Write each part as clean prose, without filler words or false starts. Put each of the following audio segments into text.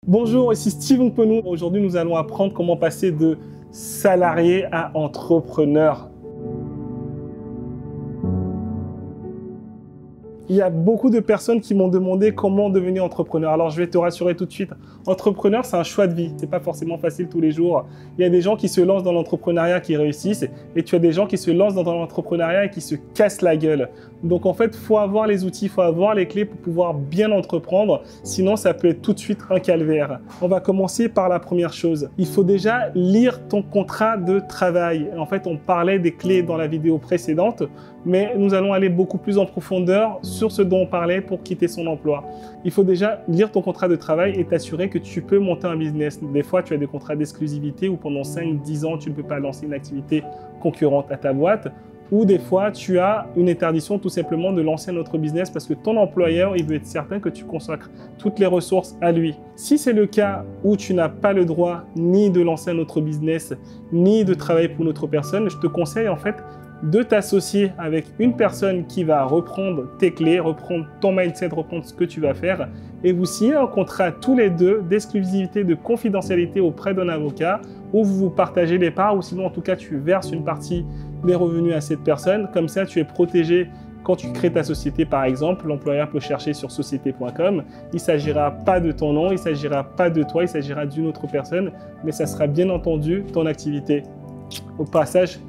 Bonjour, ici Steven Penou. Aujourd'hui, nous allons apprendre comment passer de salarié à entrepreneur. Il y a beaucoup de personnes qui m'ont demandé comment devenir entrepreneur. Alors, je vais te rassurer tout de suite. Entrepreneur, c'est un choix de vie. C'est pas forcément facile tous les jours. Il y a des gens qui se lancent dans l'entrepreneuriat qui réussissent et tu as des gens qui se lancent dans l'entrepreneuriat et qui se cassent la gueule. Donc, en fait, il faut avoir les outils, il faut avoir les clés pour pouvoir bien entreprendre. Sinon, ça peut être tout de suite un calvaire. On va commencer par la première chose. Il faut déjà lire ton contrat de travail. En fait, on parlait des clés dans la vidéo précédente, mais nous allons aller beaucoup plus en profondeur sur ce dont on parlait pour quitter son emploi. Il faut déjà lire ton contrat de travail et t'assurer que tu peux monter un business. Des fois, tu as des contrats d'exclusivité où pendant 5-10 ans, tu ne peux pas lancer une activité concurrente à ta boîte. Ou des fois, tu as une interdiction tout simplement de lancer un autre business parce que ton employeur, il veut être certain que tu consacres toutes les ressources à lui. Si c'est le cas où tu n'as pas le droit ni de lancer un autre business, ni de travailler pour une autre personne, je te conseille en fait de t'associer avec une personne qui va reprendre tes clés, reprendre ton mindset, reprendre ce que tu vas faire et vous signez un contrat tous les deux d'exclusivité, de confidentialité auprès d'un avocat où vous partagez les parts ou sinon en tout cas tu verses une partie des revenus à cette personne. Comme ça, tu es protégé quand tu crées ta société par exemple. L'employeur peut chercher sur société.com. Il ne s'agira pas de ton nom, il ne s'agira pas de toi, il s'agira d'une autre personne, mais ça sera bien entendu ton activité. Au passage,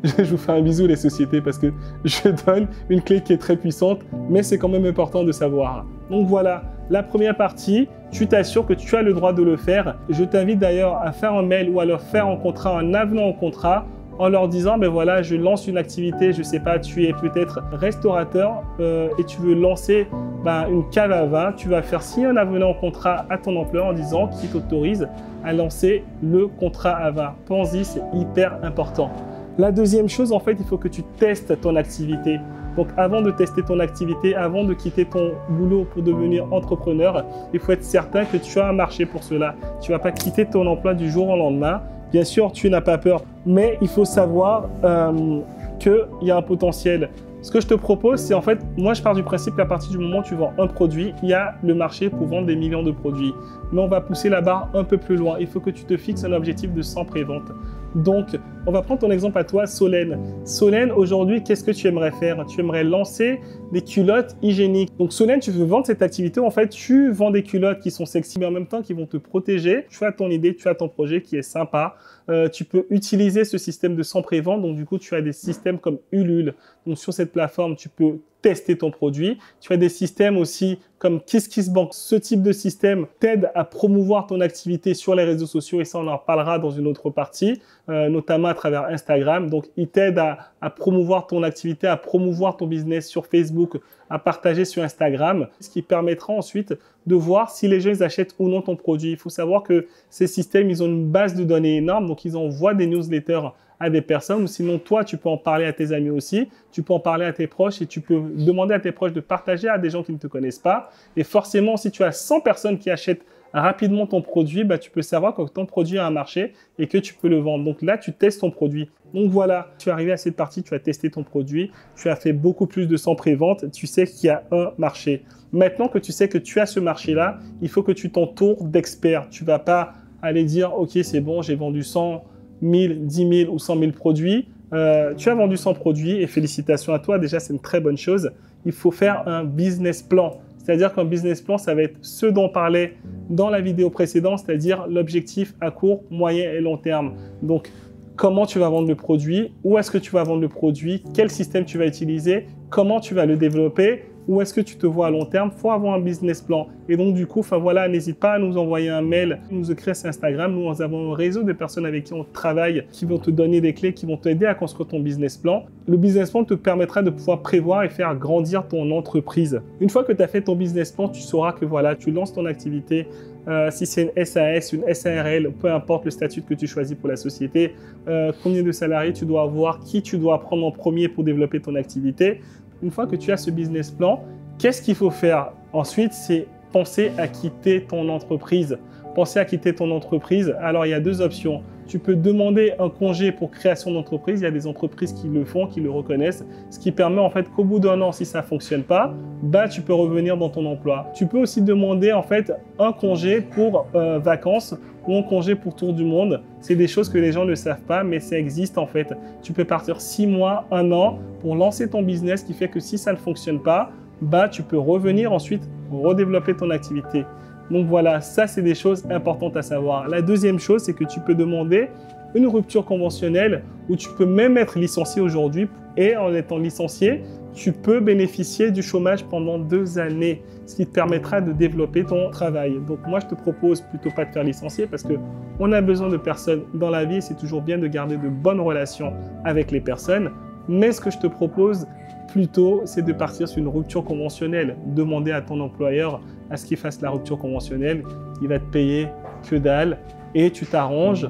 je vous fais un bisou les sociétés parce que je donne une clé qui est très puissante, mais c'est quand même important de savoir. Donc voilà, la première partie, tu t'assures que tu as le droit de le faire. Je t'invite d'ailleurs à faire un mail ou à leur faire un contrat, un avenant au contrat, en leur disant, ben voilà, je lance une activité, je sais pas, tu es peut-être restaurateur et tu veux lancer une cave à vin, tu vas faire signer un avenant au contrat à ton employeur en disant qu'il t'autorise à lancer le contrat à vin. Pense-y, c'est hyper important. La deuxième chose, en fait, il faut que tu testes ton activité. Donc, avant de tester ton activité, avant de quitter ton boulot pour devenir entrepreneur, il faut être certain que tu as un marché pour cela. Tu ne vas pas quitter ton emploi du jour au lendemain. Bien sûr, tu n'as pas peur, mais il faut savoir qu'il y a un potentiel. Ce que je te propose, c'est en fait, moi je pars du principe qu'à partir du moment où tu vends un produit, il y a le marché pour vendre des millions de produits. Mais on va pousser la barre un peu plus loin. Il faut que tu te fixes un objectif de 100 préventes. Donc, on va prendre ton exemple à toi, Solène. Solène, aujourd'hui, qu'est-ce que tu aimerais faire? Tu aimerais lancer des culottes hygiéniques. Donc, Solène, tu veux vendre cette activité. En fait, tu vends des culottes qui sont sexy, mais en même temps qui vont te protéger. Tu as ton idée, tu as ton projet qui est sympa. Tu peux utiliser ce système de 100 préventes. Donc, du coup, tu as des systèmes comme Ulule. Donc, sur cette plateforme, tu peux tester ton produit. Tu as des systèmes aussi comme KissKissBank. Ce type de système t'aide à promouvoir ton activité sur les réseaux sociaux et ça, on en parlera dans une autre partie, notamment à travers Instagram. Donc, il t'aide à promouvoir ton activité, à promouvoir ton business sur Facebook, à partager sur Instagram, ce qui permettra ensuite de voir si les gens ils achètent ou non ton produit. Il faut savoir que ces systèmes, ils ont une base de données énorme, donc ils envoient des newsletters à des personnes, ou sinon toi, tu peux en parler à tes amis aussi, tu peux en parler à tes proches et tu peux demander à tes proches de partager à des gens qui ne te connaissent pas. Et forcément, si tu as 100 personnes qui achètent rapidement ton produit, tu peux savoir que ton produit a un marché et que tu peux le vendre. Donc là, tu testes ton produit. Donc voilà, tu es arrivé à cette partie, tu as testé ton produit, tu as fait beaucoup plus de 100 préventes, tu sais qu'il y a un marché. Maintenant que tu sais que tu as ce marché-là, il faut que tu t'entoures d'experts. Tu ne vas pas aller dire, OK, c'est bon, j'ai vendu 100 1000, 10 000 ou 100 000 produits. Tu as vendu 100 produits et félicitations à toi. Déjà, c'est une très bonne chose. Il faut faire un business plan. C'est-à-dire qu'un business plan, ça va être ce dont on parlait dans la vidéo précédente, c'est-à-dire l'objectif à court, moyen et long terme. Donc, comment tu vas vendre le produit, où est-ce que tu vas vendre le produit, quel système tu vas utiliser, comment tu vas le développer, où est-ce que tu te vois à long terme. Il faut avoir un business plan. Et donc, du coup, voilà, n'hésite pas à nous envoyer un mail, nous écrire sur Instagram. Nous avons un réseau de personnes avec qui on travaille, qui vont te donner des clés, qui vont t'aider à construire ton business plan. Le business plan te permettra de pouvoir prévoir et faire grandir ton entreprise. Une fois que tu as fait ton business plan, tu sauras que voilà, tu lances ton activité. Si c'est une SAS, une SARL, peu importe le statut que tu choisis pour la société, combien de salariés tu dois avoir, qui tu dois prendre en premier pour développer ton activité. Une fois que tu as ce business plan, qu'est-ce qu'il faut faire? Ensuite, c'est penser à quitter ton entreprise. penser à quitter ton entreprise, alors il y a deux options. Tu peux demander un congé pour création d'entreprise. Il y a des entreprises qui le font, qui le reconnaissent, ce qui permet en fait qu'au bout d'un an, si ça ne fonctionne pas, bah, tu peux revenir dans ton emploi. Tu peux aussi demander en fait un congé pour vacances ou un congé pour tour du monde. C'est des choses que les gens ne savent pas, mais ça existe en fait. Tu peux partir 6 mois, 1 an pour lancer ton business, qui fait que si ça ne fonctionne pas, bah, tu peux revenir ensuite redévelopper ton activité. Donc voilà, ça c'est des choses importantes à savoir. La deuxième chose, c'est que tu peux demander une rupture conventionnelle où tu peux même être licencié aujourd'hui et en étant licencié, tu peux bénéficier du chômage pendant 2 années, ce qui te permettra de développer ton travail. Donc moi, je te propose plutôt pas de faire licencier parce qu'on a besoin de personnes dans la vie. C'est toujours bien de garder de bonnes relations avec les personnes. Mais ce que je te propose plutôt, c'est de partir sur une rupture conventionnelle. Demander à ton employeur à ce qu'il fasse la rupture conventionnelle. Il va te payer que dalle et tu t'arranges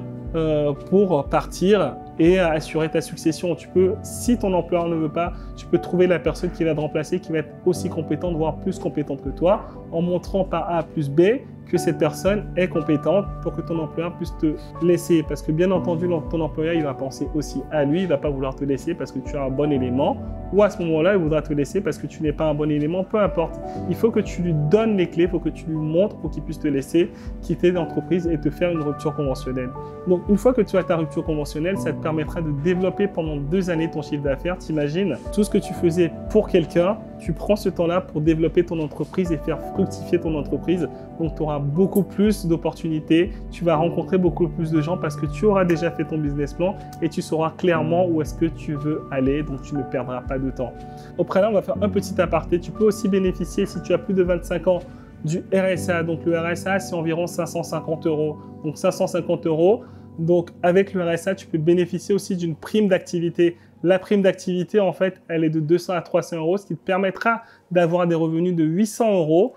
pour partir et assurer ta succession. Tu peux, si ton employeur ne veut pas, tu peux trouver la personne qui va te remplacer, qui va être aussi compétente, voire plus compétente que toi, en montrant par A plus B que cette personne est compétente pour que ton employeur puisse te laisser. Parce que bien entendu, ton employeur, il va penser aussi à lui, il ne va pas vouloir te laisser parce que tu as un bon élément, ou à ce moment-là, il voudra te laisser parce que tu n'es pas un bon élément, peu importe. Il faut que tu lui donnes les clés, il faut que tu lui montres pour qu'il puisse te laisser quitter l'entreprise et te faire une rupture conventionnelle. Donc, une fois que tu as ta rupture conventionnelle, ça te permettra de développer pendant 2 années ton chiffre d'affaires. T'imagines, tout ce que tu faisais pour quelqu'un, tu prends ce temps-là pour développer ton entreprise et faire fructifier ton entreprise. Donc, tu auras beaucoup plus d'opportunités, tu vas rencontrer beaucoup plus de gens parce que tu auras déjà fait ton business plan et tu sauras clairement où est-ce que tu veux aller, donc tu ne perdras pas de temps. Au préalable, on va faire un petit aparté. Tu peux aussi bénéficier, si tu as plus de 25 ans, du RSA. Donc, le RSA, c'est environ 550 €. Donc, 550 €. Donc, avec le RSA, tu peux bénéficier aussi d'une prime d'activité. La prime d'activité, en fait, elle est de 200 à 300 €, ce qui te permettra d'avoir des revenus de 800 €,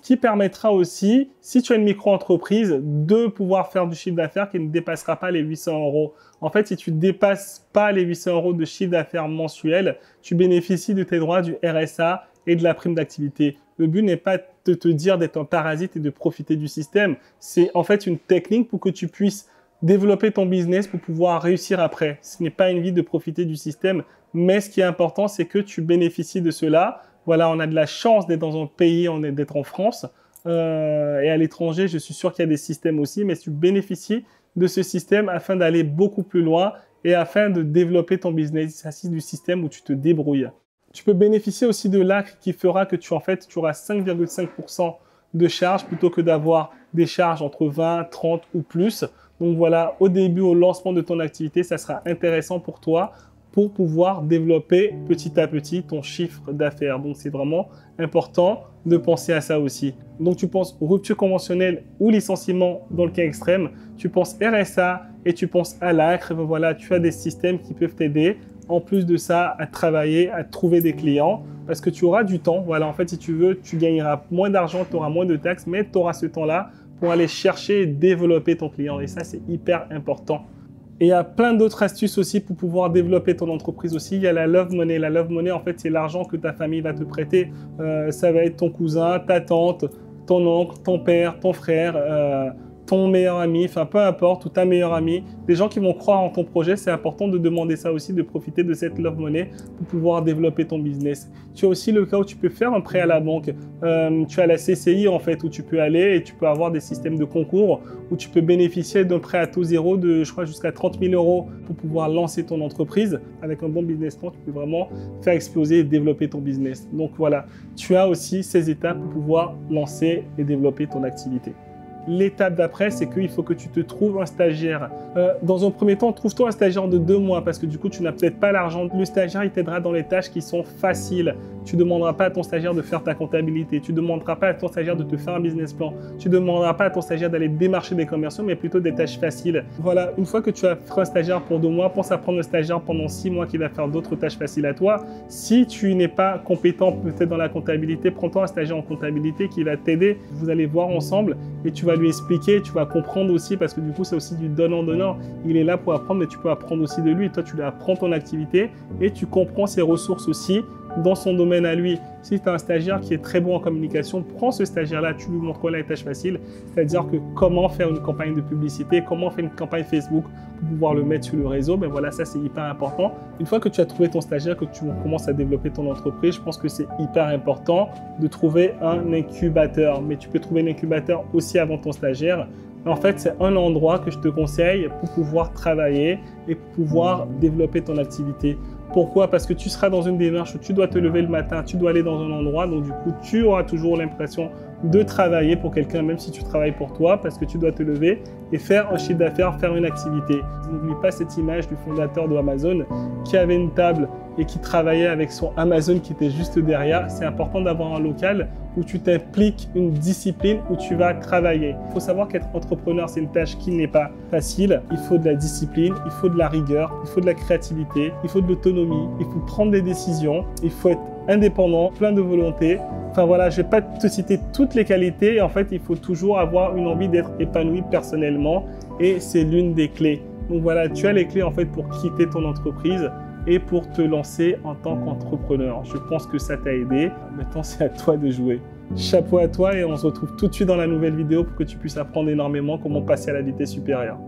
qui permettra aussi, si tu as une micro-entreprise, de pouvoir faire du chiffre d'affaires qui ne dépassera pas les 800 €. En fait, si tu ne dépasses pas les 800 € de chiffre d'affaires mensuel, tu bénéficies de tes droits du RSA et de la prime d'activité. Le but n'est pas de te dire d'être un parasite et de profiter du système. C'est en fait une technique pour que tu puisses développer ton business pour pouvoir réussir après. Ce n'est pas une vie de profiter du système, mais ce qui est important, c'est que tu bénéficies de cela. Voilà, on a de la chance d'être dans un pays, d'être en France et à l'étranger, je suis sûr qu'il y a des systèmes aussi, mais tu bénéficies de ce système afin d'aller beaucoup plus loin et afin de développer ton business. Il s'agit du système où tu te débrouilles. Tu peux bénéficier aussi de l'ACRE qui fera que tu auras 5,5% de charges plutôt que d'avoir des charges entre 20, 30 ou plus. Donc voilà, au début, au lancement de ton activité, ça sera intéressant pour toi pour pouvoir développer petit à petit ton chiffre d'affaires. Donc, c'est vraiment important de penser à ça aussi. Donc, tu penses rupture conventionnelle ou licenciement dans le cas extrême. Tu penses RSA et tu penses à l'ACRE. Voilà, tu as des systèmes qui peuvent t'aider. En plus de ça, à travailler, à trouver des clients parce que tu auras du temps. Voilà, en fait, si tu veux, tu gagneras moins d'argent, tu auras moins de taxes, mais tu auras ce temps-là pour aller chercher et développer ton client. Et ça, c'est hyper important. Et il y a plein d'autres astuces aussi pour pouvoir développer ton entreprise aussi. Il y a la Love Money. La Love Money, en fait, c'est l'argent que ta famille va te prêter. Ça va être ton cousin, ta tante, ton oncle, ton père, ton frère, ton meilleur ami, enfin peu importe, ou ta meilleure amie, des gens qui vont croire en ton projet. C'est important de demander ça aussi, de profiter de cette Love Money pour pouvoir développer ton business. Tu as aussi le cas où tu peux faire un prêt à la banque. Tu as la CCI en fait, où tu peux aller et tu peux avoir des systèmes de concours où tu peux bénéficier d'un prêt à taux zéro de, je crois, jusqu'à 30 000 € pour pouvoir lancer ton entreprise. Avec un bon business plan, tu peux vraiment faire exploser et développer ton business. Donc voilà, tu as aussi ces étapes pour pouvoir lancer et développer ton activité. L'étape d'après, c'est qu'il faut que tu te trouves un stagiaire. Dans un premier temps, trouve-toi un stagiaire de 2 mois parce que du coup, tu n'as peut-être pas l'argent. Le stagiaire, il t'aidera dans les tâches qui sont faciles. Tu ne demanderas pas à ton stagiaire de faire ta comptabilité. Tu ne demanderas pas à ton stagiaire de te faire un business plan. Tu ne demanderas pas à ton stagiaire d'aller démarcher des commerciaux, mais plutôt des tâches faciles. Voilà, une fois que tu as fait un stagiaire pour 2 mois, pense à prendre un stagiaire pendant 6 mois qui va faire d'autres tâches faciles à toi. Si tu n'es pas compétent peut-être dans la comptabilité, prends-toi un stagiaire en comptabilité qui va t'aider. Vous allez voir ensemble et tu vas lui expliquer, tu vas comprendre aussi parce que du coup, c'est aussi du donnant-donnant. Il est là pour apprendre, mais tu peux apprendre aussi de lui. Toi, tu lui apprends ton activité et tu comprends ses ressources aussi dans son domaine à lui. Si tu as un stagiaire qui est très bon en communication, prends ce stagiaire-là, tu lui montres la tâche facile, c'est-à-dire que comment faire une campagne de publicité, comment faire une campagne Facebook pour pouvoir le mettre sur le réseau. Ben voilà, ça c'est hyper important. Une fois que tu as trouvé ton stagiaire, que tu commences à développer ton entreprise, je pense que c'est hyper important de trouver un incubateur. Mais tu peux trouver un incubateur aussi avant ton stagiaire. En fait, c'est un endroit que je te conseille pour pouvoir travailler et pour pouvoir développer ton activité. Pourquoi? Parce que tu seras dans une démarche où tu dois te lever le matin, tu dois aller dans un endroit, donc du coup, tu auras toujours l'impression de travailler pour quelqu'un, même si tu travailles pour toi, parce que tu dois te lever et faire un chiffre d'affaires, faire une activité. N'oublie pas cette image du fondateur de Amazon qui avait une table et qui travaillait avec son Amazon qui était juste derrière. C'est important d'avoir un local où tu t'impliques, une discipline où tu vas travailler. Il faut savoir qu'être entrepreneur, c'est une tâche qui n'est pas facile. Il faut de la discipline, il faut de la rigueur, il faut de la créativité, il faut de l'autonomie, il faut prendre des décisions, il faut être indépendant, plein de volonté. Enfin voilà, je ne vais pas te citer toutes les qualités. En fait, il faut toujours avoir une envie d'être épanoui personnellement et c'est l'une des clés. Donc voilà, tu as les clés en fait pour quitter ton entreprise et pour te lancer en tant qu'entrepreneur. Je pense que ça t'a aidé. Maintenant, c'est à toi de jouer. Chapeau à toi et on se retrouve tout de suite dans la nouvelle vidéo pour que tu puisses apprendre énormément comment passer à la vitesse supérieure.